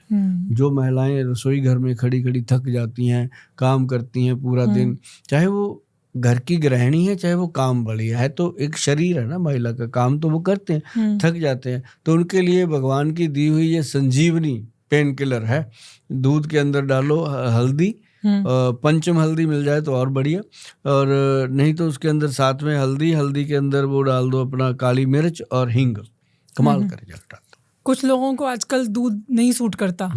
जो महिलाएं रसोई घर में खड़ी खड़ी थक जाती हैं, काम करती हैं पूरा दिन, चाहे वो घर की गृहिणी है चाहे वो काम वाली है, तो एक शरीर है ना महिला का, काम तो वो करते हैं, थक जाते हैं, तो उनके लिए भगवान की दी हुई ये संजीवनी पेन किलर है। दूध के अंदर डालो हल्दी, पंचम हल्दी मिल जाए तो और बढ़िया, और नहीं तो उसके अंदर साथ में हल्दी के अंदर वो डाल दो अपना काली मिर्च और हींग, कमाल कर जाता। कुछ लोगों को आजकल दूध नहीं सूट करता।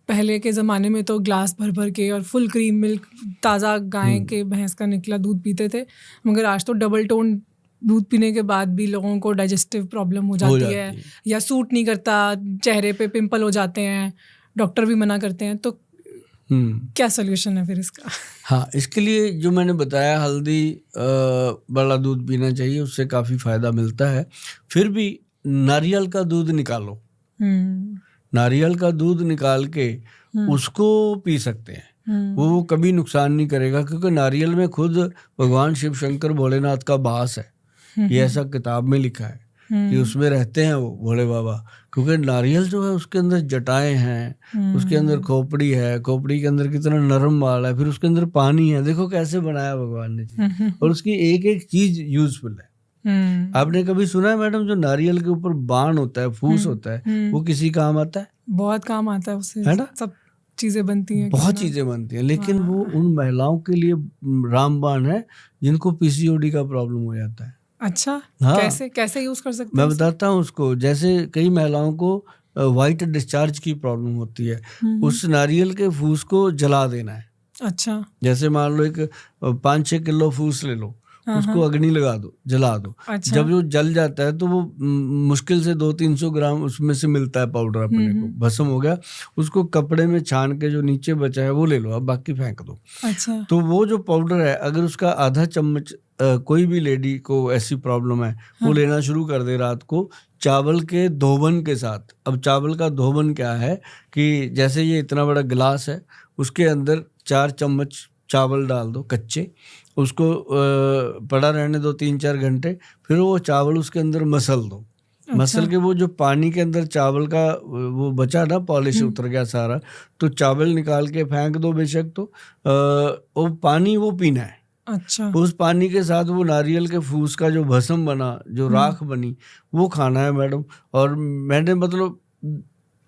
पहले के ज़माने में तो ग्लास भर भर के और फुल क्रीम मिल्क ताज़ा गाय के भैंस का निकला दूध पीते थे, मगर आज तो डबल टोन दूध पीने के बाद भी लोगों को डाइजेस्टिव प्रॉब्लम हो जाती है या सूट नहीं करता, चेहरे पे पिंपल हो जाते हैं, डॉक्टर भी मना करते हैं। तो क्या सोल्यूशन है फिर इसका? हाँ, इसके लिए जो मैंने बताया, हल्दी वाला दूध पीना चाहिए, उससे काफ़ी फ़ायदा मिलता है। फिर भी नारियल का दूध निकालो, नारियल का दूध निकाल के उसको पी सकते हैं, वो कभी नुकसान नहीं करेगा, क्योंकि नारियल में खुद भगवान शिव शंकर भोलेनाथ का वास है। ये ऐसा किताब में लिखा है कि उसमें रहते हैं वो भोले बाबा, क्योंकि नारियल जो है उसके अंदर जटाएं हैं, उसके अंदर खोपड़ी है, खोपड़ी के अंदर कितना नरम बाल है, फिर उसके अंदर पानी है, देखो कैसे बनाया भगवान ने, और उसकी एक एक चीज यूजफुल है। आपने कभी सुना है मैडम, जो नारियल के ऊपर बाण होता है, फूस होता है, वो किसी काम आता है? बहुत काम आता है उससे, है ना? सब चीजें बनती हैं, बहुत चीजें बनती हैं, लेकिन वो उन महिलाओं के लिए रामबाण है जिनको पीसीओडी का प्रॉब्लम हो जाता है। अच्छा, हाँ, कैसे यूज कर सकते हैं? मैं बताता हूँ उसको। जैसे कई महिलाओं को वाइट डिस्चार्ज की प्रॉब्लम होती है, उस नारियल के फूस को जला देना है। अच्छा, जैसे मान लो एक 5-6 किलो फूस ले लो, उसको अग्नि लगा दो, जला दो। अच्छा। जब वो जल जाता है तो वो मुश्किल से 200-300 ग्राम उसमें से मिलता है पाउडर, अपने को भस्म हो गया, उसको कपड़े में छान के जो नीचे बचा है वो ले लो, अब बाकी फेंक दो। अच्छा। तो वो जो पाउडर है, अगर उसका आधा चम्मच कोई भी लेडी को ऐसी प्रॉब्लम है, वो लेना शुरू कर दे रात को चावल के धोबन के साथ। अब चावल का धोबन क्या है कि जैसे ये इतना बड़ा गिलास है, उसके अंदर 4 चम्मच चावल डाल दो कच्चे, उसको पड़ा रहने दो 3-4 घंटे, फिर वो चावल उसके अंदर मसल दो। मसल के वो जो पानी के अंदर चावल का वो बचा ना, पॉलिश उतर गया सारा, तो चावल निकाल के फेंक दो बेशक, तो वो पानी वो पीना है। अच्छा। उस पानी के साथ वो नारियल के फूस का जो भस्म बना, जो राख बनी, वो खाना है मैडम। और मैंने मतलब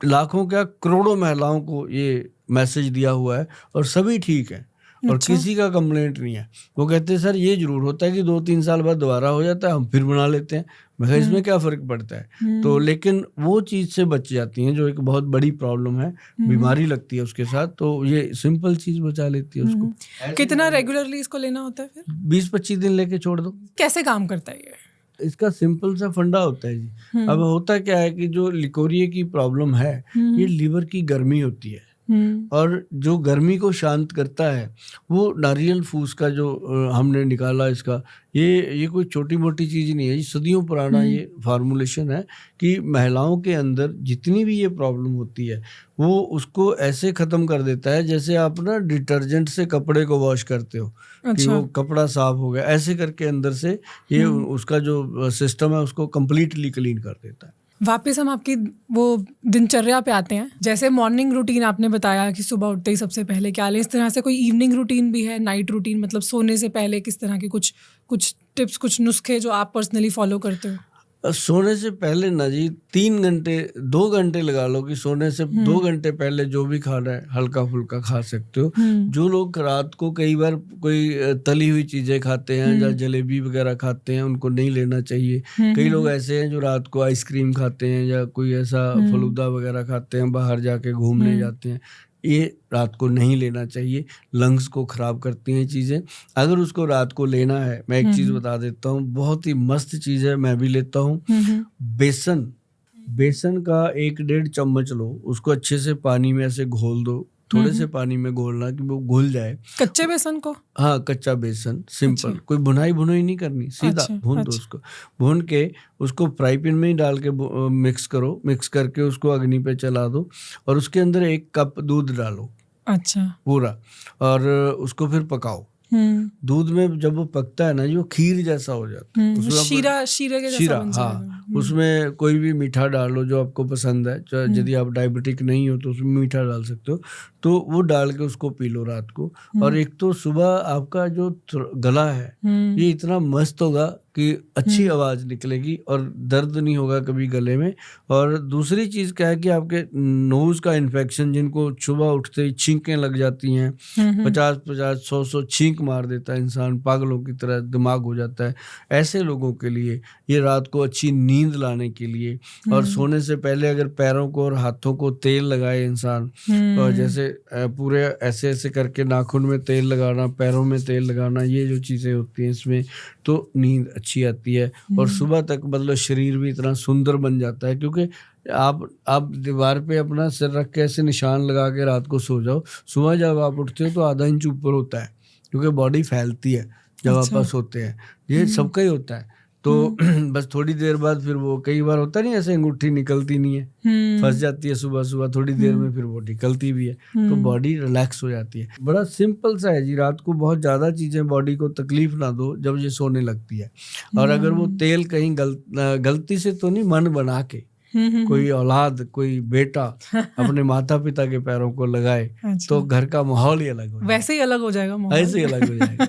लाखों क्या करोड़ों महिलाओं को ये मैसेज दिया हुआ है, और सभी ठीक है, और किसी का कंप्लेंट नहीं है। वो कहते हैं सर ये जरूर होता है कि 2-3 साल बाद दोबारा हो जाता है, हम फिर बना लेते हैं। मैं इसमें क्या फर्क पड़ता है? तो लेकिन वो चीज से बच जाती हैं जो एक बहुत बड़ी प्रॉब्लम है, बीमारी लगती है उसके साथ, तो ये सिंपल चीज बचा लेती है उसको। कितना रेगुलरली इसको लेना होता है फिर? 20-25 दिन लेके छोड़ दो। कैसे काम करता है ये? इसका सिंपल सा फंडा होता है जी। अब होता क्या है कि जो लिकोरिए की प्रॉब्लम है, ये लीवर की गर्मी होती है, और जो गर्मी को शांत करता है वो नारियल फूस का जो हमने निकाला इसका, ये कोई छोटी मोटी चीज़ नहीं है, ये सदियों पुराना ये फार्मूलेशन है कि महिलाओं के अंदर जितनी भी ये प्रॉब्लम होती है वो उसको ऐसे ख़त्म कर देता है जैसे आप ना डिटर्जेंट से कपड़े को वॉश करते हो। अच्छा। कि वो कपड़ा साफ हो गया, ऐसे करके अंदर से ये उसका जो सिस्टम है उसको कम्प्लीटली क्लीन कर देता है। वापस हम आपकी वो दिनचर्या पे आते हैं। जैसे मॉर्निंग रूटीन आपने बताया कि सुबह उठते ही सबसे पहले क्या लें, इस तरह से कोई इवनिंग रूटीन भी है, नाइट रूटीन, मतलब सोने से पहले किस तरह के कुछ टिप्स, कुछ नुस्खे जो आप पर्सनली फॉलो करते हो? सोने से पहले ना जी 2 घंटे लगा लो कि सोने से 2 घंटे पहले जो भी खाना है हल्का फुल्का खा सकते हो। जो लोग रात को कई बार कोई तली हुई चीजें खाते हैं या जलेबी वगैरह खाते हैं, उनको नहीं लेना चाहिए। कई लोग ऐसे हैं जो रात को आइसक्रीम खाते हैं या कोई ऐसा फलूदा वगैरह खाते हैं, बाहर जाके घूमने जाते हैं, ये रात को नहीं लेना चाहिए, लंग्स को खराब करती हैं चीज़ें। अगर उसको रात को लेना है, मैं एक चीज़ बता देता हूँ, बहुत ही मस्त चीज़ है, मैं भी लेता हूँ। बेसन का 1-1.5 चम्मच लो, उसको अच्छे से पानी में ऐसे घोल दो, थोड़े से पानी में घोलना कि वो घुल जाए। कच्चे बेसन को? हाँ, कच्चा बेसन, सिंपल। अच्छा। कोई भुनाई नहीं करनी, सीधा भून दो उसको। भून के उसको फ्राई पैन में ही डाल के मिक्स करो, मिक्स करके उसको अग्नि पे चला दो, और उसके अंदर 1 कप दूध डालो। अच्छा। पूरा, और उसको फिर पकाओ दूध में जब वो पकता है ना, जो खीर जैसा हो जाता है, शीरा के जैसा बन जाएगा। हाँ, उसमें कोई भी मीठा डालो जो आपको पसंद है, यदि आप डायबिटिक नहीं हो तो उसमें मीठा डाल सकते हो, तो वो डाल के उसको पी लो रात को। और एक तो सुबह आपका जो गला है ये इतना मस्त होगा कि अच्छी आवाज निकलेगी और दर्द नहीं होगा कभी गले में। और दूसरी चीज क्या है कि आपके नोज का इन्फेक्शन, जिनको सुबह उठते ही छींकें लग जाती हैं, 50-50 100-100 छींक मार देता है इंसान, पागलों की तरह दिमाग हो जाता है, ऐसे लोगों के लिए ये रात को अच्छी नींद लाने के लिए। और सोने से पहले अगर पैरों को और हाथों को तेल लगाए इंसान, और जैसे पूरे ऐसे ऐसे करके नाखून में तेल लगाना, पैरों में तेल लगाना, ये जो चीजें होती हैं इसमें, तो नींद अच्छी आती है। और सुबह तक मतलब शरीर भी इतना सुंदर बन जाता है, क्योंकि आप दीवार पे अपना सिर रख के ऐसे निशान लगा के रात को सो जाओ, सुबह जब आप उठते हो तो आधा इंच ऊपर होता है, क्योंकि बॉडी फैलती है जब आप पास होते हैं। ये सबका ही होता है। तो बस थोड़ी देर बाद फिर वो, कई बार होता नहीं ऐसे अंगूठी निकलती नहीं है, फंस जाती है सुबह सुबह, थोड़ी देर में फिर वो निकलती भी है, तो बॉडी रिलैक्स हो जाती है। बड़ा सिंपल सा है जी, रात को बहुत ज्यादा चीजें बॉडी को तकलीफ ना दो जब ये सोने लगती है। और अगर वो तेल कहीं गलती से तो नहीं, मन बना के कोई औलाद, कोई बेटा अपने माता पिता के पैरों को लगाए, तो घर का माहौल ही अलग हो जाएगा, वैसे ही अलग हो जाएगा माहौल, ऐसे ही अलग हो जाएगा।